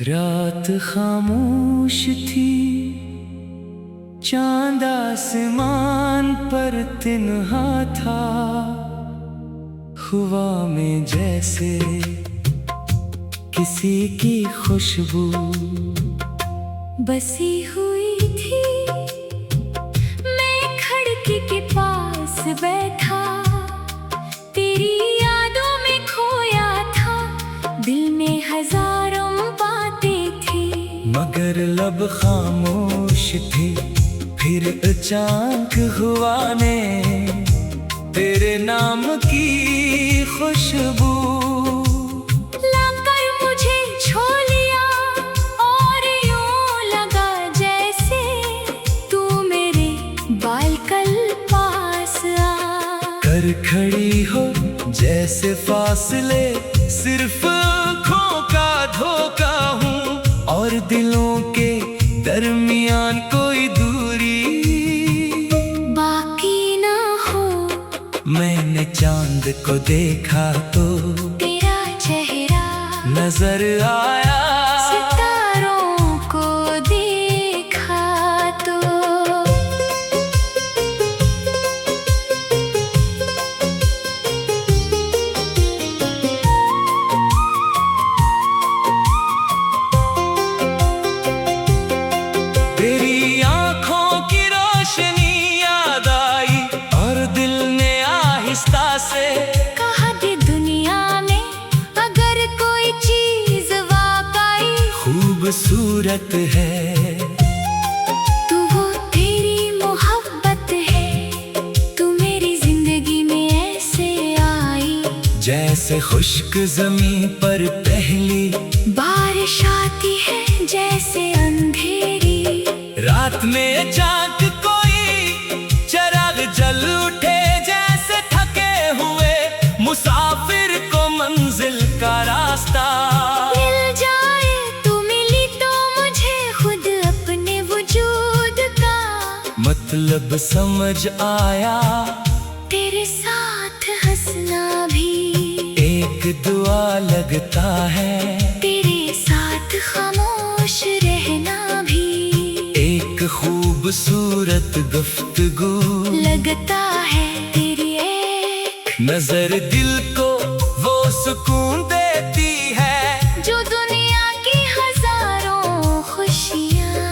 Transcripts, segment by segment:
रात खामोश थी, चांद आसमान पर तिन्हा था। हवा में जैसे किसी की खुशबू बसी हुई थी। मैं खिड़की के पास बैठा, तेरी यादों में खोया था। दिल में हजारों बातें थी, मगर लब खामोश थी। फिर अचानक हुआ ने तेरे नाम की खुशबू लाकर मुझे छू लिया, और यूं लगा जैसे तू मेरे बालकल पास आ कर खड़ी हो। जैसे फासले सिर्फ आँखों का धोखा हूँ, और दिलों के दरमियान कोई दूरी बाकी ना हो। मैंने चांद को देखा तो तेरा चेहरा नजर आया, सितारों को देखा तो तेरी आंखों की रोशनी याद आई, और दिल ने आहिस्ता से कहा दे दुनिया में अगर कोई चीज वाकई खूबसूरत है तो वो तेरी मोहब्बत है। तू मेरी जिंदगी में ऐसे आई जैसे खुश्क जमीन पर पहली बारिश आती है, जैसे अंधेरी रात में अचानक कोई चिराग जल उठे। जैसे थके हुए मुसाफिर को मंजिल का रास्ता मिल जाए। तू मिली तो मुझे खुद अपने वजूद का मतलब समझ आया। तेरे साथ हंसना भी एक दुआ लगता है, तेरे साथ खामोश रहना भी एक खूबसूरत गुफ्तगू लगता है। तेरी एक नजर दिल को वो सुकून देती है, जो दुनिया की हजारों खुशियाँ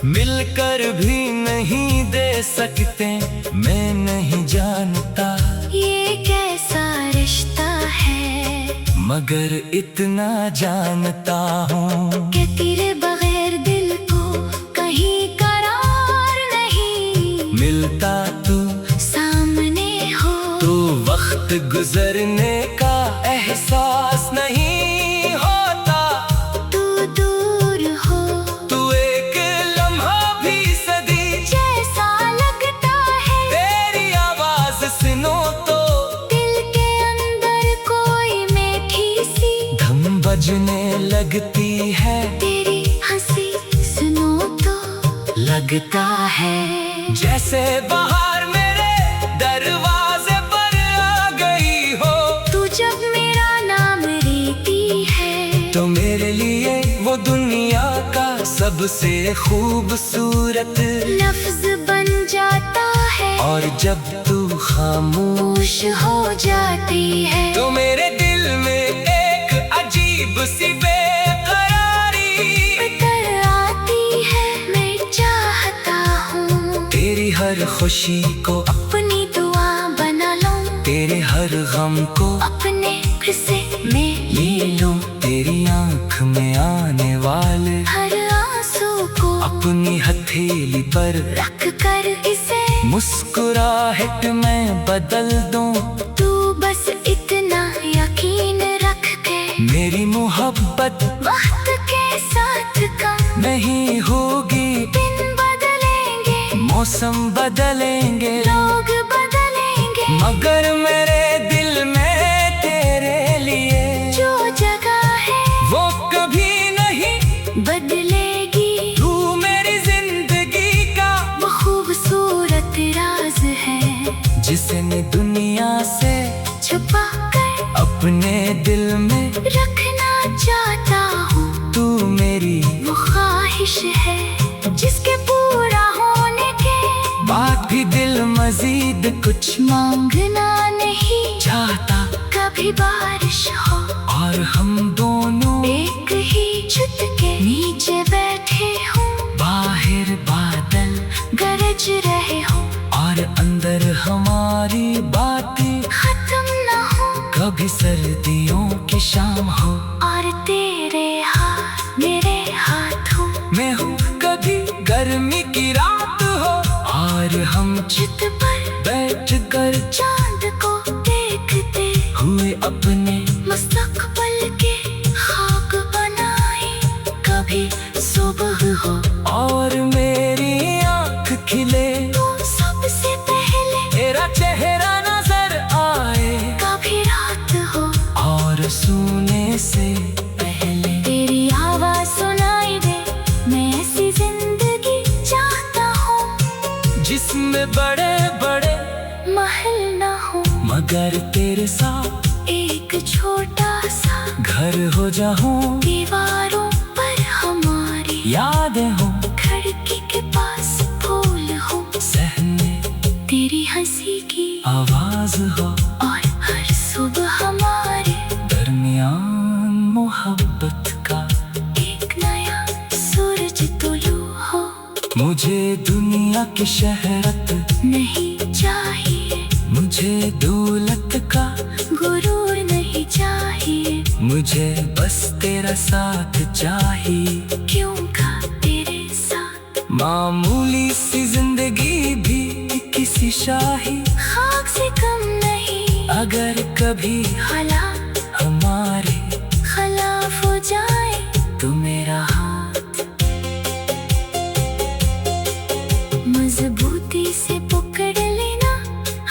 मिलकर भी नहीं दे सकते। मैं नहीं जानता ये कैसा रिश्ता है, मगर इतना जानता हूँ कि तेरे बगैर दिल को कहीं करार नहीं मिलता। तू सामने हो तो वक्त गुजरने का एहसास नहीं होता। तू दूर हो तू एक लम्हा भी सदी जैसा लगता है। तेरी आवाज सुनो तो दिल के अंदर कोई मीठी सी धम बजने लगती है। तेरी हंसी सुनो तो लगता है जैसे बाहर मेरे दरवाजे पर आ गई हो। तू जब मेरा नाम लेती है तो मेरे लिए वो दुनिया का सबसे खूबसूरत लफ्ज बन जाता है। और जब तू खामोश खुश हो जाती है तो मेरे दिल में एक अजीब सी बेकरारी उतर आती है। मैं चाहता हूँ तेरी हर खुशी को अपनी दुआ बना लूं, तेरे हर गम को अपने किस्से में ले लूं। तेरी आंख में आने वाले हर आंसू को अपनी हथेली पर रख कर इसे मुस्कुराहट में बदल दूं। तू बस इतना यकीन रख के मेरी मोहब्बत वक्त के साथ कम नहीं होगी। दिन बदलेंगे, मौसम बदलेंगे, लोग बदलेंगे, मगर मेरे दिल में तेरे लिए जो जगह है वो कभी नहीं बदलेगी। तू मेरी जिंदगी का वो खूबसूरत राज है जिसने दुनिया से छुपा कर अपने दिल में रखना चाहता हूँ। मेरी वो ख्वाहिश है जिसके पूरा होने के बात भी दिल मजीद कुछ मांगना नहीं चाहता। कभी बारिश हो और हम दोनों एक ही छत के नीचे बैठे हो, बाहर बादल गरज रहे हो और अंदर हमारी बातें खत्म न हो। कभी सर्दियों की शाम हो और तेरे हाथ मेरे हाथों मैं हूँ, कभी गर्मी की रात हो और हम छत पर बैठ कर चांद को देखते हुए अपने मुस्तकबल के खाक बनाए। कभी सुबह हो और मेरी आँख खिले तो सबसे पहले तेरा चेहरा नजर आए। कभी रात हो और सोने से पहले तेरी आवाज सुनाई दे। मैं ऐसी जिंदगी चाहता हूँ जिसमें बड़े बड़े महल न हो मगर तेरे साथ एक छोटा सा घर हो जाऊं। दीवारों पर हमारी यादें हो खिड़की के पास फूल हो, सहने तेरी हंसी की आवाज हो और हर सुबह हमारे दरमियान मोहब्बत का एक नया सूरज तुलू हो। मुझे दुनिया की शहरत नहीं चाहिए मुझे दौलत का गुरूर नहीं चाहिए, मुझे बस तेरा साथ चाहिए। क्यों का तेरे साथ मामूली सी जिंदगी भी किसी शाही खाक से कम नहीं। अगर कभी हालात हमारे खिलाफ हो जाए तो मेरा हाथ मजबूती से पकड़ लेना।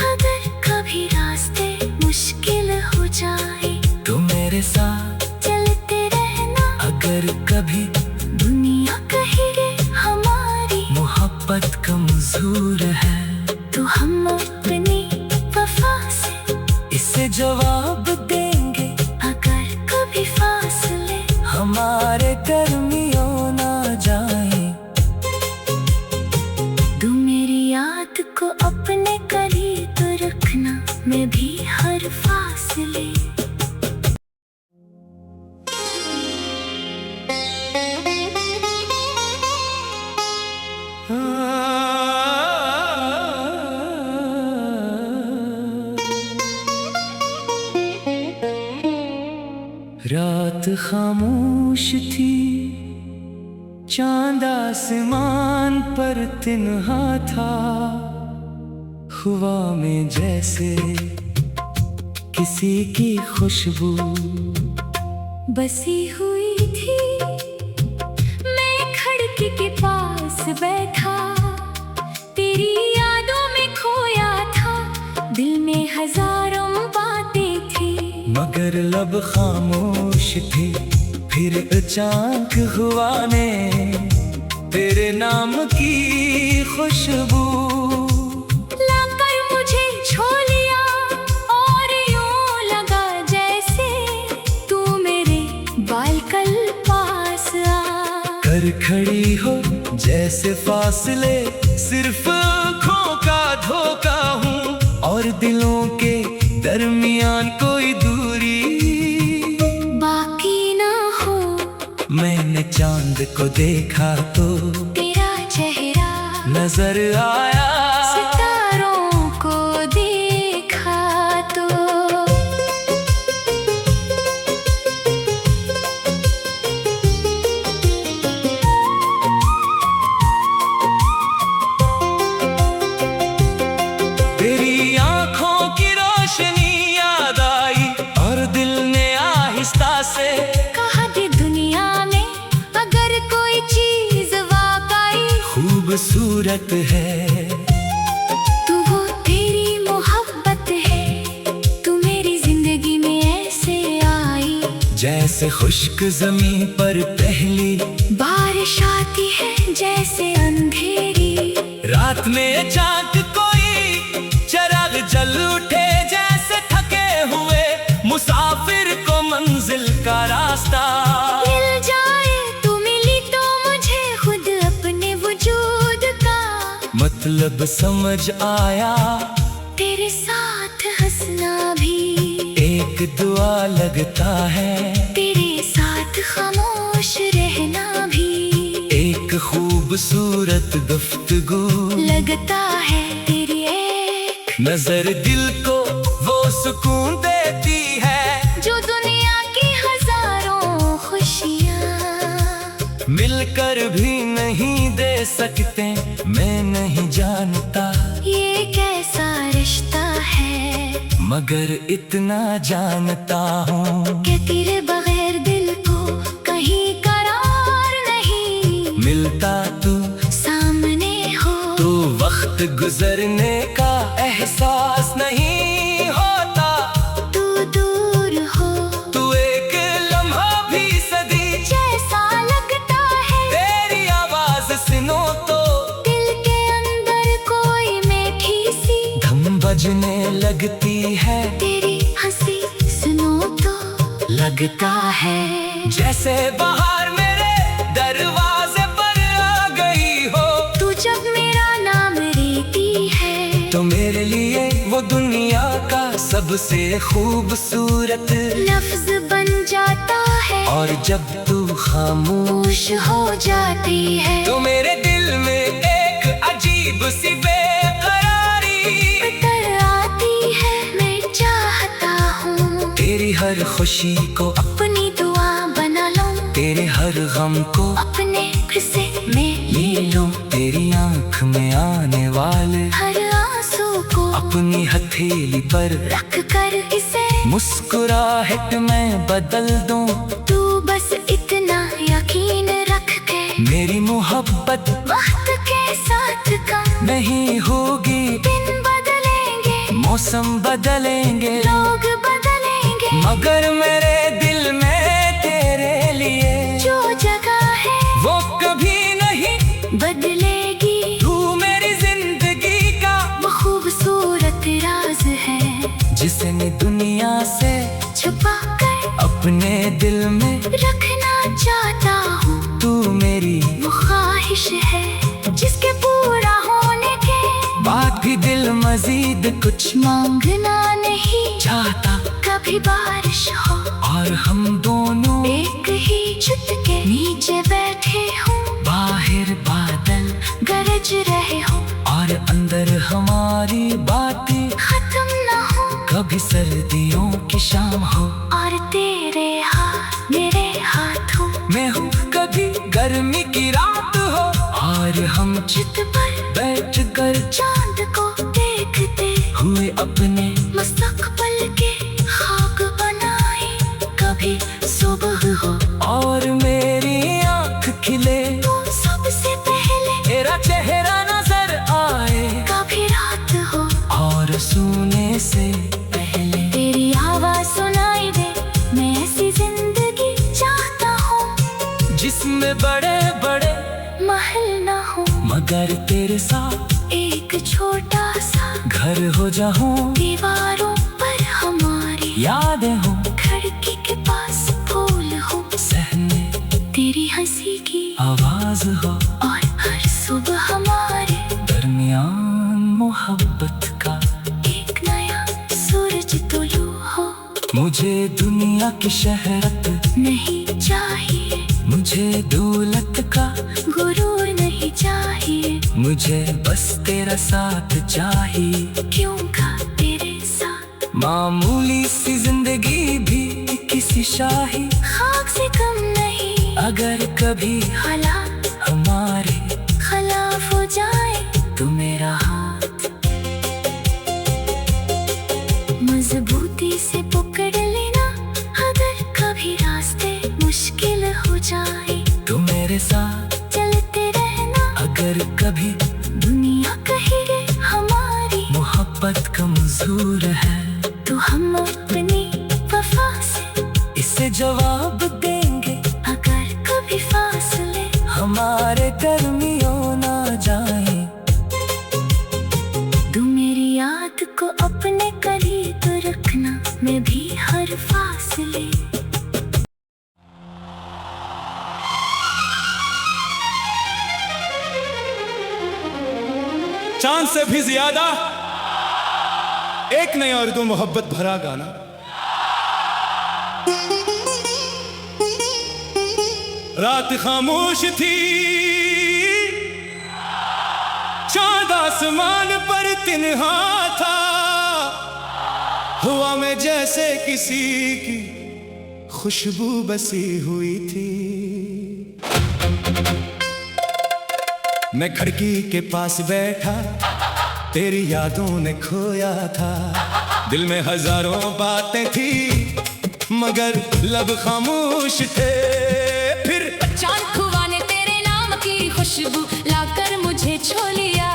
अगर कभी रास्ते मुश्किल हो जाए तो मेरे साथ चलते रहना। अगर कभी दुनिया कहे हमारी मोहब्बत कमजोर है तो हम अपनी वफा से इसे जवाब देंगे। अगर कभी फासले हमारे दरमियां ना जाए तू मेरी याद को अपने करीब रखना, मैं भी हर फासले रात खामोश थी, चांद आसमान पर तिन्हा था। हवा में जैसे किसी की खुशबू बसी हुई थी। मैं खिड़की के पास बैठा, तेरी यादों में खोया था। दिल में हजारों बातें थी मगर लब खामोश थे। फिर अचानक हुआ ने तेरे नाम की खुशबू लाकर मुझे छू लिया। और यूं लगा जैसे तू मेरे बालकल पास आ कर खड़ी हो जैसे फासले सिर्फ आँखों का धोखा हूँ और दिलों के दरमियान कोई दूरी बाकी ना हो। मैंने चांद को देखा तो तेरा चेहरा नजर आया। सितारों को देखा तो तेरी आँखों की रोशनी याद आई और दिल ने आहिस्ता से कहा दे दुनिया में अगर कोई चीज वाकई खूबसूरत है तो वो तेरी मोहब्बत है। तू मेरी जिंदगी में ऐसे आई जैसे खुश्क जमीन पर पहली बारिश आती है जैसे अंधेरी। रात में चांद कोई चराग जल उठे जैसे थके हुए मुसाफिर को मंजिल का रास्ता मिल जाए तू मिल मतलब समझ आया, तेरे साथ हंसना भी एक दुआ लगता है, तेरे साथ खामोश रहना भी एक खूबसूरत गुफ्तगू लगता है। तेरी एक नजर दिल को वो सुकून देती है, जो दुनिया की हजारों खुशियाँ मिलकर भी नहीं दे सकते। मैं नहीं जानता ये कैसा रिश्ता है, मगर इतना जानता हूँ कि तेरे बगैर दिल को कहीं करार नहीं मिलता। तू सामने हो तो वक्त गुजरने का एहसास नहीं होता, तू दूर हो तू एक लम्हा भी सदी जैसा लगता है। तेरी आवाज सुनो तो दिल के अंदर कोई मीठी सी धम बजने लगती है, तेरी हंसी सुनो तो लगता है जैसे बाहर मेरे दरवाजे पर आ गई हो। तू जब मेरा नाम लेती है तो मेरे लिए वो दुनिया का सबसे खूबसूरत लफ्ज बन जाता है, और जब तू खामोश खुश हो जाती है। तो मेरे दिल में एक अजीब सी बेकरारी उतर आती है, मैं चाहता हूँ तेरी हर खुशी को अपनी दुआ बना लूं, तेरे हर गम को अपने हिस्से में ले लूं। तेरी आंख में आने वाले हर आंसू को अपनी हथेली पर रख कर इसे मुस्कुराहट में बदल दूं। तू बस इतना यकीन रख के मेरी मोहब्बत वक्त के साथ कम नहीं होगी, दिन बदलेंगे मौसम बदलेंगे, लोग बदलेंगे, मगर मेरे दिल में तेरे लिए जो जगह है वो कभी नहीं बदलेगी। तू मेरी जिंदगी का वो खूबसूरत राज है जिसने दुनिया से छुपा कर अपने दिल में रखना चाहता हूँ। तू मेरी वो ख्वाहिश है जिसके पूरा होने के बाद भी दिल मजीद कुछ मांगना नहीं चाहता, कभी बारिश हो और हम दोनों एक ही छत के नीचे बैठे हो, बाहर बादल गरज रहे हो और अंदर हमारी बातें खत्म न हो, कभी सर्दियों की शाम हो और तेरे हाथ मेरे हाथों मैं हूँ, कभी गर्मी की रात हो और हम छत पर बैठ कर चांद को देखते हुए अपने मुस्तकबिल के खाक बनाए। कभी सुबह हो और मेरी आँख खिले, तो सबसे पहले तेरा चेहरा नजर आए, कभी रात हो और सोने से पहले तेरी आवाज सुनाई दे। मैं ऐसी जिंदगी चाहता हूँ जिसमें बड़े बड़े महल न हो, मगर तेरे साथ एक छोटा सा घर हो जाऊं, दीवारों पर हमारी यादें हो खिड़की के पास फूल हो, सहने तेरी हंसी की आवाज हो और हर सुबह हमारे दरमियान मोहब्बत का एक नया सूरज तुलू हो। मुझे दुनिया की शहरत नहीं चाहिए मुझे दौलत का गुरूर नहीं चाहिए, मुझे बस तेरा साथ चाहिए। क्यों का तेरे साथ मामूली सी जिंदगी भी किसी शाही खाक से कम नहीं, अगर कभी हालात हमारे खिलाफ हो जाए तो मेरा हाथ मजबूती से पकड़ लेना, अगर कभी रास्ते मुश्किल हो जाए तो मेरे साथ चलते रहना। अगर कभी दुनिया कहे हमारी मोहब्बत कमजोर है तो हम अपनी वफा से इसे जवाब देंगे, अगर कभी फासले हमारे दरमियान ना जाए। तू मेरी याद को अपने करीब रखना, मैं भी हर फासले चांद से भी ज्यादा एक नई उर्दू मोहब्बत भरा गाना। रात खामोश थी, चांद आसमान पर तिन्हा था, हुआ में जैसे किसी की खुशबू बसी हुई थी। मैं खिड़की के पास बैठा, तेरी यादों ने खोया था। दिल में हजारों बातें थी, मगर लब खामोश थे। फिर चांद खुआ ने तेरे नाम की खुशबू लाकर मुझे छो लिया,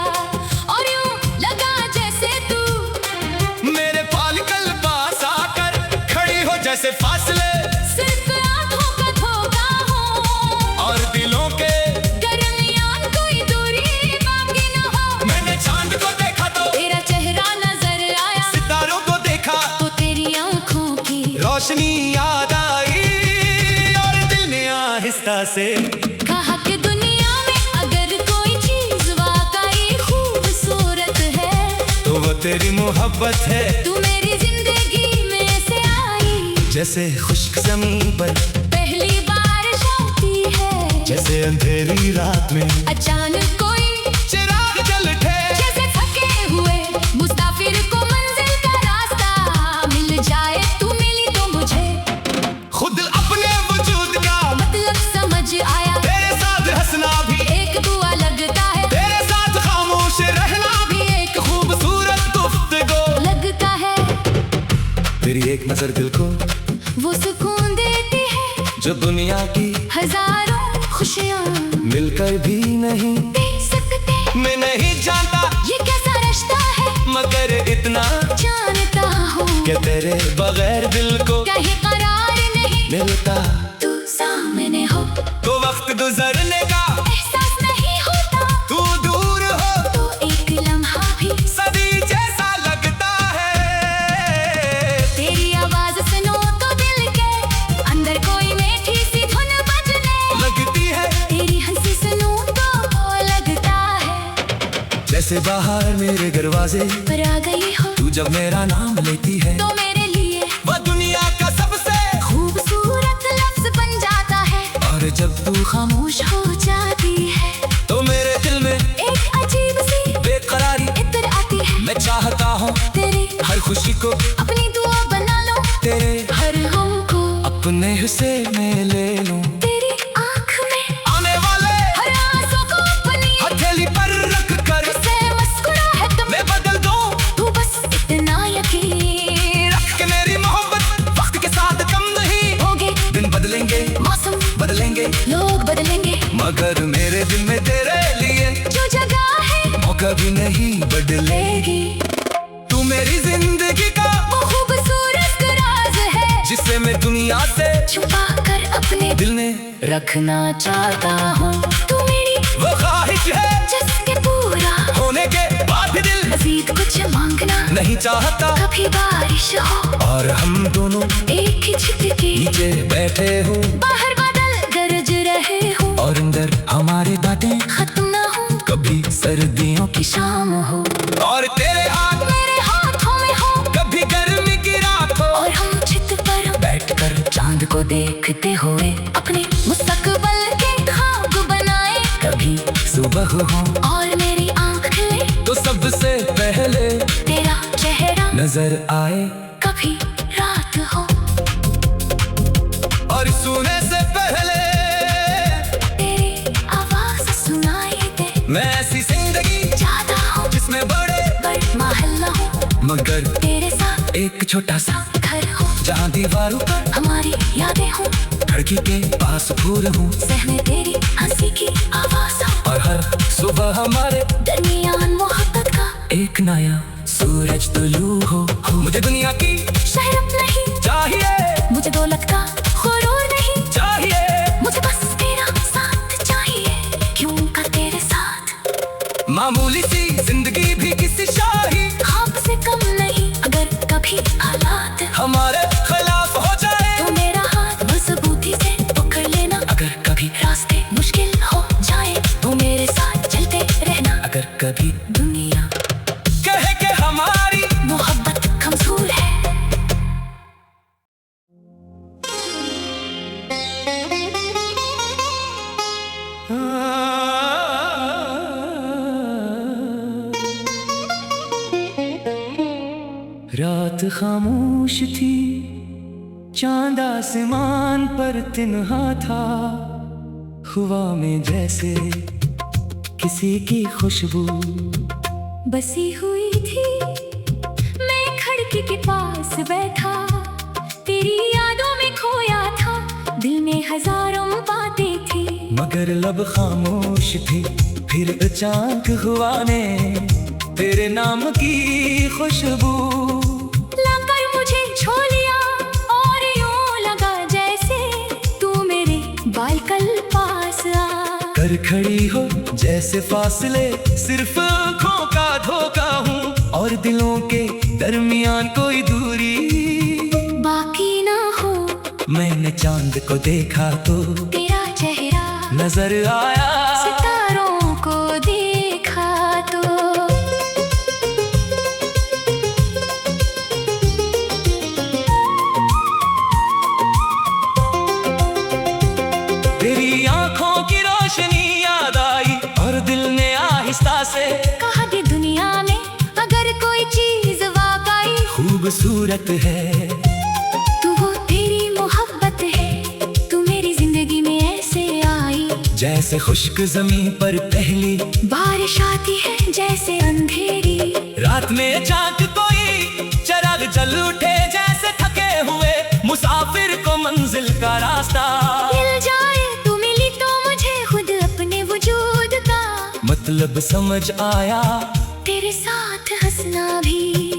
और यूं लगा जैसे तू मेरे पालकल पास आकर खड़ी हो, जैसे फासले सिर्फ आंखों का धोखा हो, और दिलों के दरमियान कोई दूरी बाकी न हो। मैंने चांद को देखा तो तेरा चेहरा नजर आया, सितारों को देखा तो तेरी आंखों की रोशनी याद आई, और दिल ने आहिस्ता से कहा कि दुनिया में अगर कोई चीज वाकई खूबसूरत है, तो वो तेरी मोहब्बत है। तू मेरी जिंदगी में से आई, जैसे खुश्क ज़मीन पर पहली बारिश होती है, जैसे अंधेरी रात में अचानक कोई चिराग जल उठे। जैसे थके हुए मुसाफिर को मंजिल का रास्ता मिल जाए। तू मिली तो मुझे खुद अपने वजूद का मतलब समझ आया, तेरे साथ हंसना भी एक दुआ लगता है, तेरे साथ खामोश रहना भी एक खूबसूरत गुफ्तगू। लगता है। तेरी एक नजर दिल को वो सुकून देती है जो दुनिया की हजारों खुशियाँ मिलकर भी नहीं दे सकते। मैं नहीं जानता ये कैसा रिश्ता है, मगर इतना जानता हूँ कि तेरे बगैर दिल को कहीं करार नहीं मिलता। तू सामने हो तो वक्त गुजरने का एहसास नहीं होता, तू दूर हो तो एक लम्हा भी सदी जैसा लगता है। तेरी आवाज सुनो तो दिल के अंदर कोई मीठी सी धुन बजने लगती है तेरी हंसी सुनूं तो लगता है जैसे बाहर मेरे दरवाजे पर आ गई हो। तू जब मेरा नाम लेती है, तो मेरे लिए वो दुनिया का सबसे खूबसूरत लफ्ज बन जाता है, और जब तू खामोश हो जाती है तो मेरे दिल में एक अजीब सी बेकरारी इतर आती है। मैं चाहता हूँ तेरी हर खुशी को अपनी दुआ बना लो, तेरे हर गम को अपने हिस्से में ले लूं। तेरी आँख में आने वाले हर आंसू को अपनी हथेली पर रख कर से मुस्कुराहट मैं बदल दूं। तू बस इतना यकीन रख के मेरी मोहब्बत वक्त के साथ कम नहीं होगे, दिन बदलेंगे मौसम बदलेंगे लोग बदलेंगे, मगर मेरे दिल में तेरे लिए जो जगह है मौका भी नहीं बदलेगी। लेगी। तू मेरी जिंदगी का वो खूबसूरत राज है जिसे मैं दुनिया से छुपा कर अपने दिल ने रखना चाहता हूँ। तू मेरी वो ख्वाहिश है जिसके पूरा होने के बाद भी दिल मजीद कुछ मांगना नहीं चाहता। कभी बारिश हो और हम दोनों एक ही छत के नीचे बैठे हो, बाहर बादल गरज रहे हो, और अंदर हमारे बातें खत्म ना हो, कभी सर्दियों की शाम हो और तेरे हाथ मेरे हाथों में हो, कभी गर्मी की रात हो, और हम छत पर बैठकर चांद को देखते हुए अपने मुस्तकबल के ख्वाब बनाए। कभी सुबह हो और मेरी आंखें तो सबसे पहले तेरा चेहरा नजर आए, कभी रात हो और सुने से पहले तेरी आवाज सुनाई दे। मैं ऐसी जिंदगी चाहता हूँ जिसमें बड़े बड़ महल हो, मगर तेरे साथ एक छोटा सा घर हो, जहाँ दीवारों पर हमारी यादें हो, खिड़की के पास फूल हूँ, सहमे तेरी हंसी की आवाज हो, और हर सुबह हमारे दरमियान मोहब्बत का एक नया सूरज तुलू हो। मुझे दुनिया की शहरत नहीं चाहिए, मुझे दौलत का गुरूर नहीं चाहिए, मुझे बस तेरा साथ चाहिए, क्यों का तेरे साथ मामूली सी जिंदगी भी किसी शाही ख्वाब से कम नहीं। अगर कभी हालात हमारे खिलाफ हो जाए तो मेरा हाथ मजबूती से पकड़ लेना। अगर कभी रास्ते मुश्किल हो जाए तो मेरे साथ चलते रहना। अगर कभी दुनिया रात खामोश थी, चांद आसमान पर तिन्हा था, हवा में जैसे किसी की खुशबू बसी हुई थी। मैं खिड़की के पास बैठा, तेरी यादों में खोया था, दिल में हजारों बातें थी, मगर लब खामोश थी। फिर अचानक हुआ ने तेरे नाम की खुशबू लाकर मुझे छू लिया, और यूं लगा जैसे तू मेरे बालकल पास आ कर खड़ी हो। जैसे फासले सिर्फ आँखों का धोखा हूँ, और दिलों के दरमियान कोई दूरी बाकी ना हो। मैंने चांद को देखा तो तेरा चेहरा नजर आया, सितारों को देखा तो तेरी आंखों की रोशनी याद आई, और दिल ने आहिस्ता से कहा दे दुनिया में अगर कोई चीज वाकई खूबसूरत है तू वो तेरी मोहब्बत है। तू मेरी जिंदगी में ऐसे आई जैसे खुश्क जमीन पर पहली बारिश आती है, जैसे अंधेरी रात में चाँद कोई चिराग जल उठे, जैसे थके हुए मुसाफिर को मंजिल का रास्ता मिल जाए। तू मिली तो मुझे खुद अपने वजूद का मतलब समझ आया। तेरे साथ हंसना भी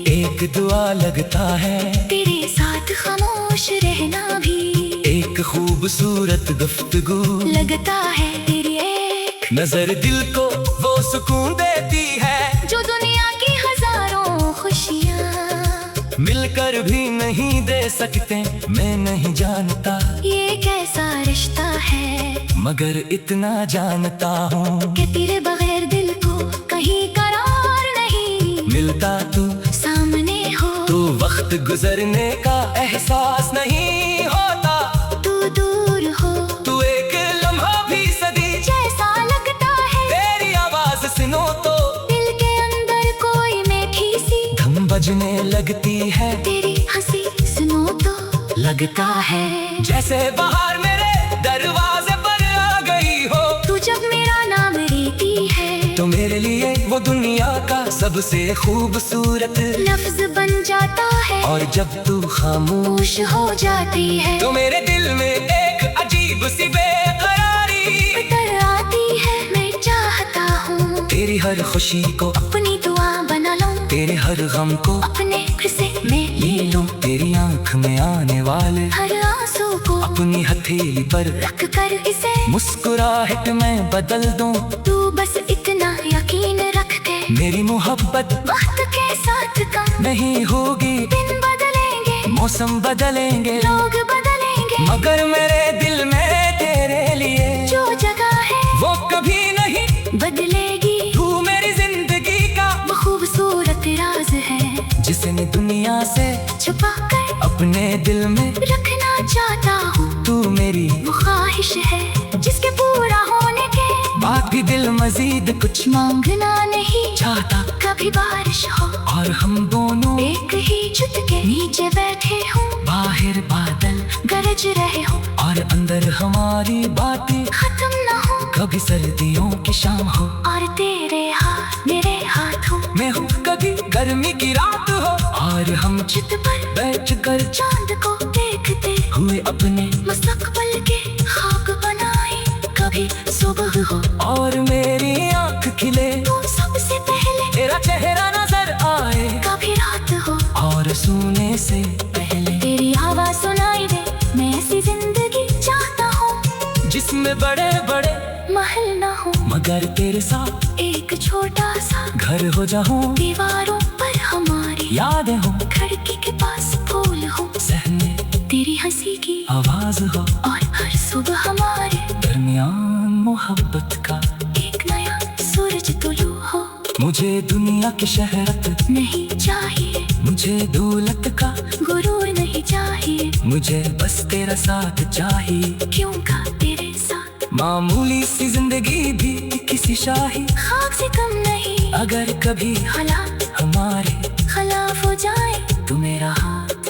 एक दुआ लगता है, तेरे साथ खामोश रहना भी एक खूबसूरत गुफ्तगू लगता है। तेरी एक नजर दिल को वो सुकून देती है, जो दुनिया की हजारों खुशियाँ मिलकर भी नहीं दे सकते। मैं नहीं जानता ये कैसा रिश्ता है, मगर इतना जानता हूँ कि तेरे बगैर दिल को कहीं करार नहीं मिलता। तू सामने हो तो वक्त गुजरने का एहसास नहीं होता, तू दूर हो तू एक लम्हा भी सदी जैसा लगता है। तेरी आवाज सुनो तो दिल के अंदर कोई मीठी सी धम बजने लगती है, तेरी हंसी सुनो तो लगता है जैसे बाहर मेरे दरवाजे पर आ गई हो। तू जब मेरा नाम लेती है तो मेरे लिए वो दुनिया का सबसे खूबसूरत लफ्ज बन जाता है, और जब तू खामोश खुश हो जाती है। तो मेरे दिल में एक अजीब सी बेकरारी उतर आती है। मैं चाहता हूँ तेरी हर खुशी को अपनी दुआ बना लूं, तेरे हर गम को अपने हिस्से में ले लूं, तेरी आंख में आने वाले हर आंसू को अपनी हथेली पर रख कर इसे मुस्कुराहट में बदल दूं। तू बस इतना यकीन रख दे, मेरी मोहब्बत वक्त के साथ कम नहीं होगी, दिन बदलेंगे मौसम बदलेंगे, लोग बदलेंगे, मगर मेरे दिल में तेरे लिए जो जगह है वो कभी नहीं बदलेगी। तू मेरी जिंदगी का वो खूबसूरत राज है जिसने दुनिया से छुपा कर अपने दिल में रखना चाहता हूँ। तू मेरी वो ख्वाहिश है जिसके पूरा होने के बात भी दिल मजीद कुछ मांगना नहीं चाहता। कभी बारिश हो और हम दोनों एक ही छत के नीचे बैठे हो, बाहर बादल गरज रहे हो और अंदर हमारी बातें खत्म न हो, कभी सर्दियों की शाम हो और तेरे हाथ मेरे हाथ हो, मैं हूँ कभी गर्मी की रात हो, और हम छत पर बैठ कर चांद को देखते हुए अपने मुस्तकबिल के खाक बनाए। कभी सुबह हो और मेरी आँख खिले तो सबसे पहले तेरा चेहरा नजर आए, कभी रात हो और सोने से पहले तेरी आवाज सुनाई दे। मैं ऐसी जिंदगी चाहता हूँ जिसमें बड़े बड़े महल न हो, मगर तेरे साथ एक छोटा सा घर हो जाऊं, दीवारों पर हमारी यादें हो, खिड़की के पास फूल हो, सहने तेरी हंसी की आवाज हो, और हर सुबह हमारे दरमियान मोहब्बत का एक नया सूरज तुलू हो। मुझे दुनिया की शहरत नहीं चाहिए, मुझे दौलत का गुरूर नहीं चाहिए, मुझे बस तेरा साथ चाहिए। क्यों का तेरे साथ मामूली सी जिंदगी भी किसी शाही खाक से कम नहीं, अगर कभी हालात हमारे खिलाफ हो जाए तुम्हें मेरा हाथ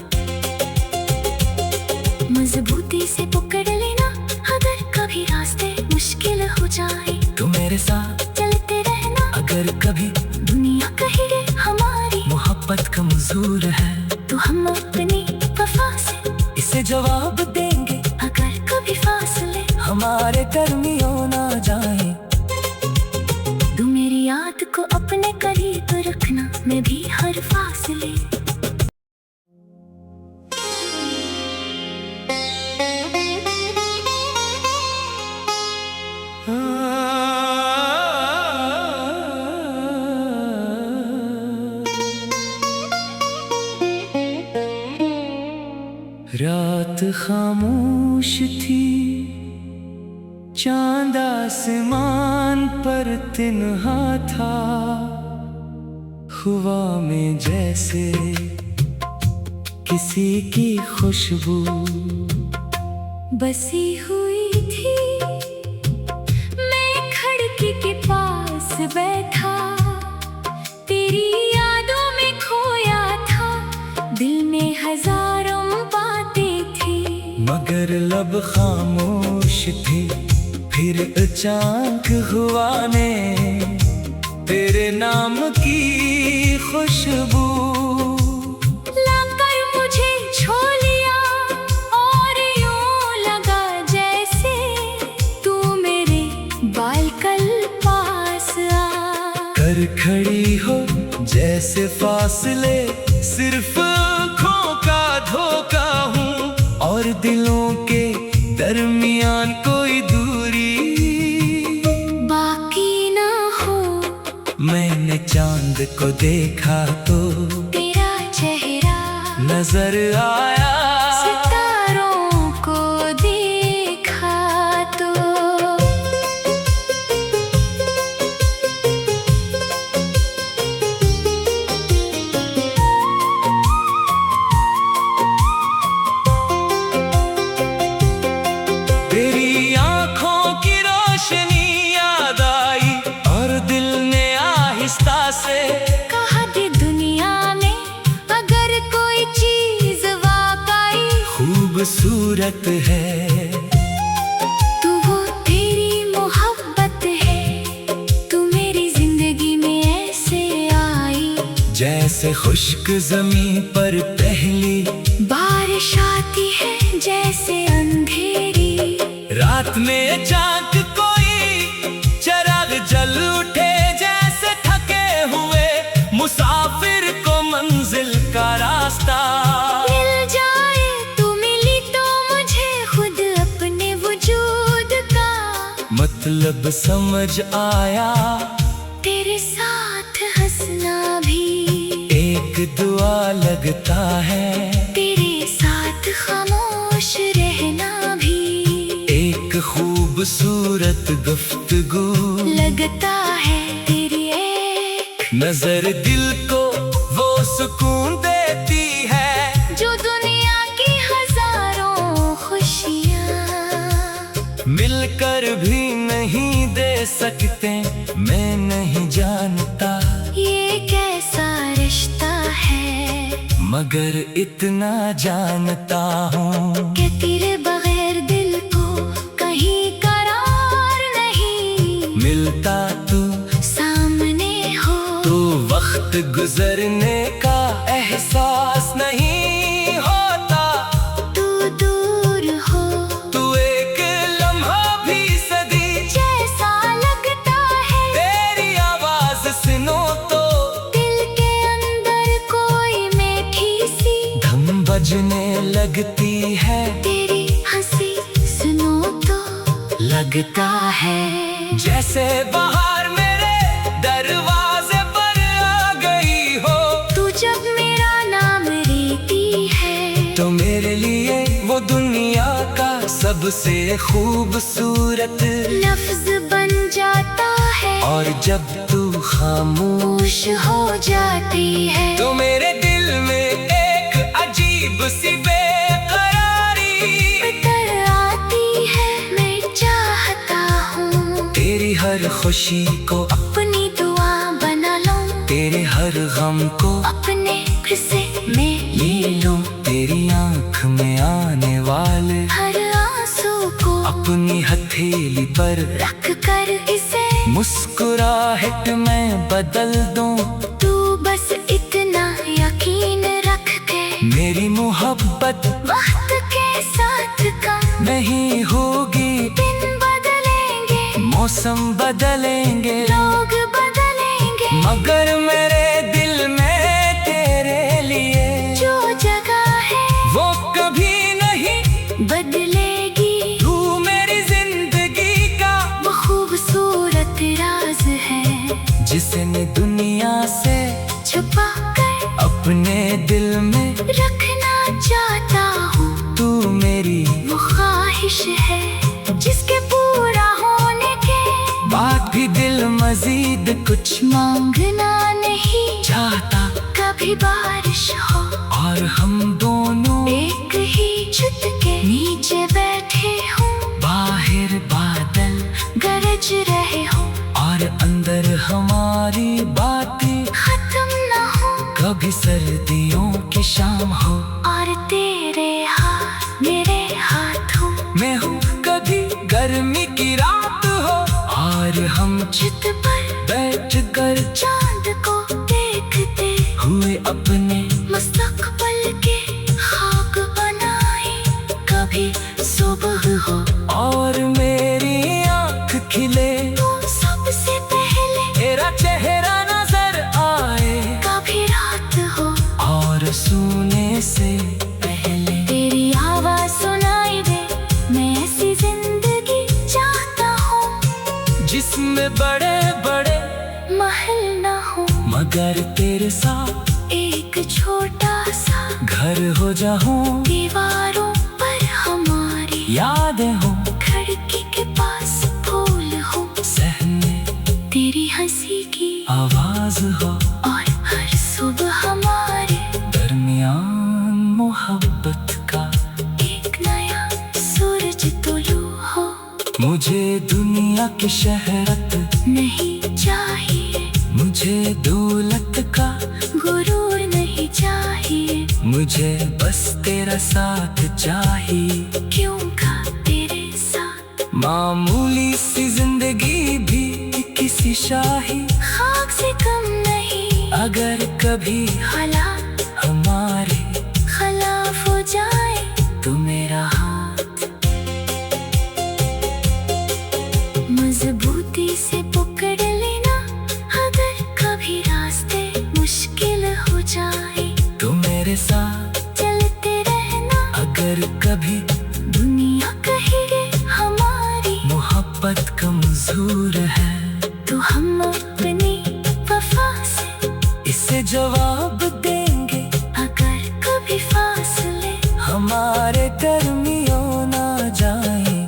मजबूती से पकड़ लेना, अगर कभी रास्ते मुश्किल हो जाए तू मेरे साथ चलते रहना। अगर कभी दुनिया कहे हमारी मोहब्बत कमजोर है तो हम अपनी वफा से इसे जवाब देंगे। अगर कभी फासले हमारे दरमियां ना जाए, तू मेरी याद को अपने करीब रखना, मैं भी हर फासले। रात खामोश थी, चांद आसमान पर तिन्हा था, हवा में जैसे किसी की खुशबू बसी हुई थी। मैं खिड़की के पास बैठा, तेरी यादों में खोया था, दिल में हजारों बातें थी, मगर लब खामोश थे। फिर अचानक हुआ ने तेरे नाम की खुशबू लाकर मुझे छू लिया, और यूं लगा जैसे तू मेरे बालकल पास आ कर खड़ी हो। जैसे फासले सिर्फ आँखों का धोखा हूँ, और दिलों के दरमियान कोई दूरी बाकी ना हो। मैंने चांद को देखा तो तेरा चेहरा नजर आया, सितारों को देखा तो तेरी आंखों की रोशनी याद आई, और दिल ने आहिस्ता से कहा दे दुनिया में अगर कोई चीज वाकई खूबसूरत है तो वो तेरी मोहब्बत है। तू मेरी जिंदगी में ऐसे आई जैसे खुश्क जमीन पर पहली बारिश आती है, जैसे अंधेरी रात में चांद कोई चिराग जल उठे, जैसे थके हुए मुसाफिर को मंजिल का रास्ता मिल जाए। तू मिली तो मुझे खुद अपने वजूद का मतलब समझ आया। तेरे साथ हंसना भी एक दुआ लगता है, तेरे साथ खामोश रहना भी एक खूबसूरत गुफ्तगू लगता है। तेरी एक नजर दिल को वो सुकून देती है, जो दुनिया की हजारों खुशियाँ मिलकर भी नहीं दे सकते। मैं नहीं जानता ये कैसा रिश्ता है, मगर इतना जानता हूँ कि तेरे बगैर दिल को कहीं करार नहीं मिलता। तू सामने हो तो वक्त गुजरने का एहसास नहीं होता, तू दूर हो तू एक लम्हा भी सदी जैसा लगता है। तेरी आवाज सुनो तो दिल के अंदर कोई मीठी सी धम बजने लगती है, तेरी हंसी सुनो तो लगता है जैसे बाहर मेरे दरवाजे पर आ गई हो। तू जब मेरा नाम लेती है तो मेरे लिए वो दुनिया का सबसे खूबसूरत लफ्ज बन जाता है, और जब तू खामोश खुश हो जाती है। तो मेरे दिल में एक अजीब सी बेकरारी उतर आती है। मैं चाहता हूँ तेरी हर खुशी को, अपनी दुआ बना लूं, तेरे हर गम को अपने किस्से में ले अपनी हथेली पर रख कर इसे मुस्कुराहट मैं बदल दूं। तू बस इतना यकीन रख के मेरी मोहब्बत वक्त के साथ कम नहीं होगी। दिन बदलेंगे, मौसम बदलेंगे, लोग बदलेंगे, मगर मेरे दिल में तेरे लिए जो जगह है वो कभी नहीं बदलेगी। तू मेरी जिंदगी का वो खूबसूरत राज है जिसने दुनिया से छुपा कर अपने दिल में रखना चाहता हूँ। तू मेरी वो ख्वाहिश है जिसके पूरा होने के बात भी दिल मजीद कुछ मांगना नहीं चाहता। कभी बारिश हो और हम दोनों एक ही छत के नीचे बैठे हो, बाहर बादल गरज रहे हो और अंदर हमारी बातें खत्म न हो। कभी सर्दियों की शाम हो और तेरे हाथ मेरे हाथों मैं हूँ, कभी गर्मी की रात हो और हम छत पर बैठ कर चांद को देखते हुए अपने मुस्तकबल के खाक बनाए। कभी सुबह हो और मेरी आँख खिले तो सबसे पहले तेरा चेहरा नजर आए। कभी रात हो और सोने से पहले तेरी आवाज सुनाई दे। मैं ऐसी जिंदगी चाहता हूँ जिसमें बड़े बड़े महल न हो, मगर तेरे साथ एक छोटा सा घर हो जाऊं। दीवारों पर हमारी यादें हो खिड़की के पास फूल हो, सहने तेरी हंसी की आवाज हो और हर सुबह हमारे दरमियान मोहब्बत का एक नया सूरज तुलू हो। मुझे दुनिया की शहरत नहीं चाहिए, मुझे दौलत का गुरूर नहीं चाहिए, मुझे बस तेरा साथ चाहिए। क्यों का तेरे साथ मामूली सी जिंदगी भी किसी शाही खाक से कम नहीं। अगर कभी हालात हमारे खिलाफ हो जाए तो मेरा हाथ मजबूती से पकड़ लेना। अगर कभी रास्ते मुश्किल हो जाए तो मेरे साथ चलते रहना। अगर कभी दुनिया कहेगी हमारी मोहब्बत कमजोर है तो हम अपनी वफा से इसे जवाब देंगे। अगर कभी फासले हमारे दरमियां ना जाए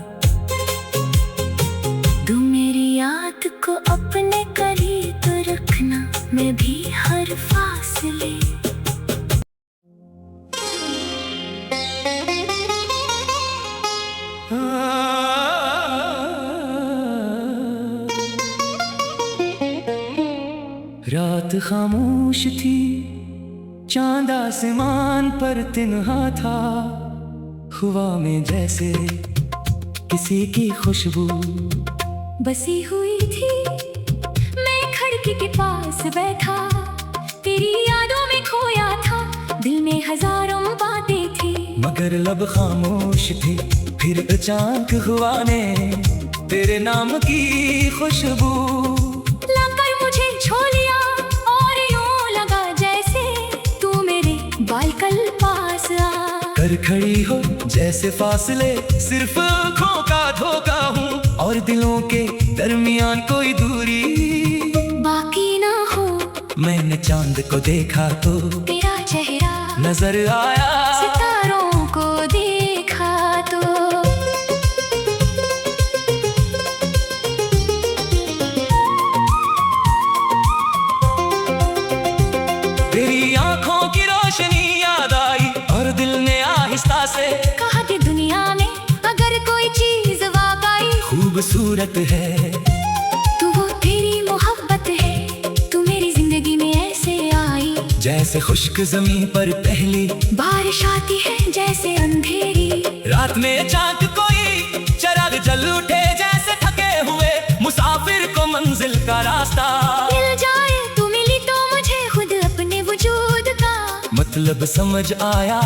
तू मेरी याद को अपने करीब रखना। मैं भी हर फासले रात खामोश थी, चांद आसमान पर तिन्हा था। हवा में जैसे किसी की खुशबू बसी हुई थी। मैं खिड़की के पास बैठा तेरी यादों में खोया था। दिल में हजारों बातें थी मगर लब खामोश थी। फिर अचानक हुआ ने तेरे नाम की खुशबू लाकर मुझे छू लिया और यूं लगा जैसे तू मेरे बालकल पास आ कर खड़ी हो। जैसे फासले सिर्फ आँखों का धोखा हूँ और दिलों के दरमियान कोई दूरी बाकी ना हो। मैंने चांद को देखा तो तेरा चेहरा नजर आया। सितारों को देखा तो तेरी आंखों की रोशनी याद आई और दिल ने आहिस्ता से कहा कि दुनिया में अगर कोई चीज वाकई खूबसूरत है तो वो तेरी मोहब्बत है। तू मेरी जिंदगी में ऐसे आई जैसे खुश्क जमीन पर पहली बारिश आती है, जैसे अंधेरी रात में चांद कोई चराग जब समझ आया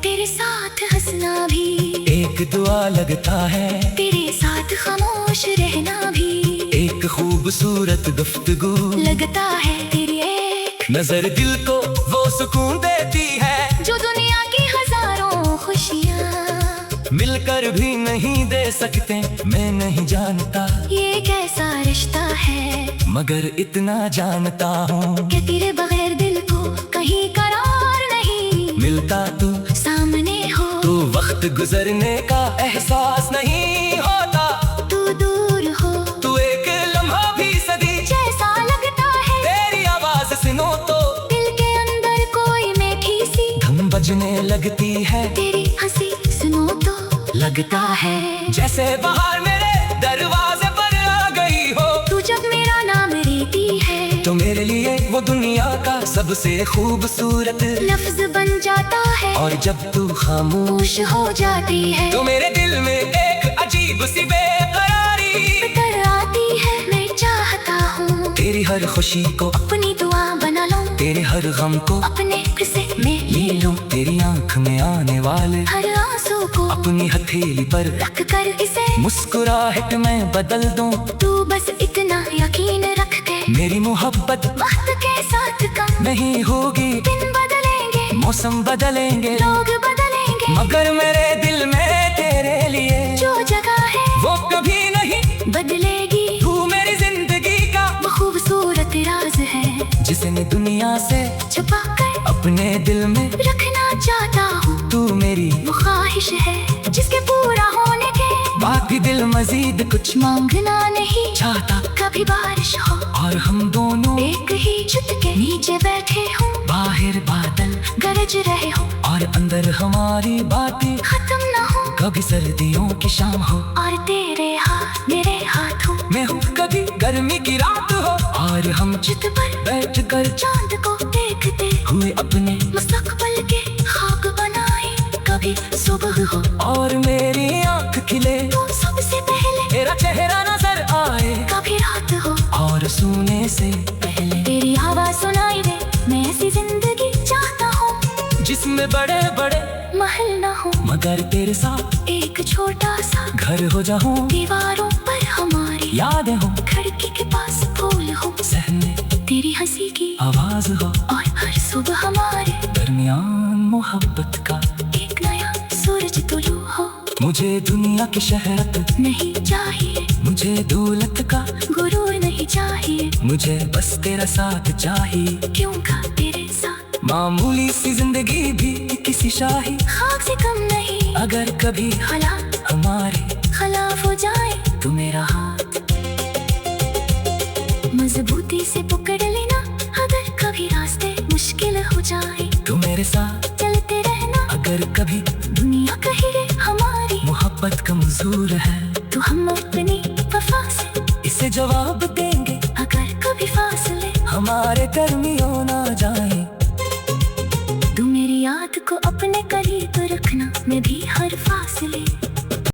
तेरे साथ हंसना भी एक दुआ लगता है, तेरे साथ खामोश रहना भी एक खूबसूरत गुफ्तगू लगता है। तेरी एक नजर दिल को वो सुकून देती है जो दुनिया की हजारों खुशियाँ मिलकर भी नहीं दे सकते। मैं नहीं जानता ये कैसा रिश्ता है, मगर इतना जानता हूँ कि तेरे बगैर दिल को कहीं करार नहीं मिलता। तू सामने हो तो वक्त गुजरने का एहसास नहीं होता, तू दूर हो तू एक लम्हा भी सदी जैसा लगता है। तेरी आवाज सुनो तो दिल के अंदर कोई मीठी सी धम बजने लगती है, तेरी हंसी सुनो तो लगता है जैसे बाहर मेरे दरवाजे पर आ गई हो। तू जब मेरा नाम लेती है तो मेरे लिए वो दुनिया का सबसे खूबसूरत लफ्ज बन जाता है, और जब तू खामोश खुश हो जाती है तो मेरे दिल में एक अजीब सी बेकरारी कर आती है। मैं चाहता हूँ तेरी हर खुशी को अपनी दुआ बना लूं, तेरे हर गम को अपने किस्से में ले लूं, तेरी आंख में आने वाले हर आंसू को अपनी हथेली पर रख कर इसे मुस्कुराहट में बदल दूं। तू बस इतना यकीन रख के मेरी मोहब्बत वक्त के साथ कम नहीं होगी, दिन बदलेंगे मौसम बदलेंगे, लोग बदलेंगे, मगर मेरे दिल में तेरे लिए जो जगह है वो कभी नहीं बदलेगी। तू मेरी जिंदगी का वो खूबसूरत राज है जिसने दुनिया से छुपा कर अपने दिल में रखना चाहता हूँ। तू मेरी वो ख्वाहिश है जिसके पूरा होने के बाद भी दिल मजीद कुछ मांगना नहीं चाहता। कभी बारिश हो और हम दोनों एक ही छत के नीचे बैठे हो, बाहर बादल गरज रहे हो और अंदर हमारी बातें खत्म न हो, कभी सर्दियों की शाम हो और तेरे हाथ मेरे हाथों मैं हूँ, कभी गर्मी की रात हो और हम छत पर बैठ कर चांद को देखते हुए अपने मुस्तकबल के खाक बनाए। कभी सुबह हो और मेरी आंख खिले तो सबसे पहले तेरा चेहरा नजर आए, कभी रात हो और सोने से पहले तेरी आवाज सुनाई दे। मैं ऐसी जिंदगी चाहता हूँ जिसमें बड़े बड़े महल न हो, मगर तेरे साथ एक छोटा सा घर हो जाऊं, दीवारों पर हमारी यादें हो, खिड़की के पास फूल हो, सहने तेरी हंसी की आवाज हो, और हर सुबह हमारे दरमियान मोहब्बत का एक नया सूरज तुलू हो। मुझे दुनिया की शहरत नहीं चाहिए, मुझे दौलत का गुरूर नहीं चाहिए, मुझे बस तेरा साथ चाहिए। क्यों का तेरे साथ मामूली सी जिंदगी भी किसी शाही खाक से कम नहीं, अगर कभी हालात हमारे खिलाफ हो जाए तो मेरा हाथ मजबूती से पकड़ लेना, अगर कभी रास्ते मुश्किल हो जाए तू मेरे साथ चलते रहना। अगर कभी दुनिया कहे हमारी मोहब्बत कमजोर है तो हम अपनी वफा से इसे जवाब देंगे, अगर कभी फासले हमारे दरमियां ना जाए। तू मेरी याद को अपने करीब रखना, मैं भी हर फासले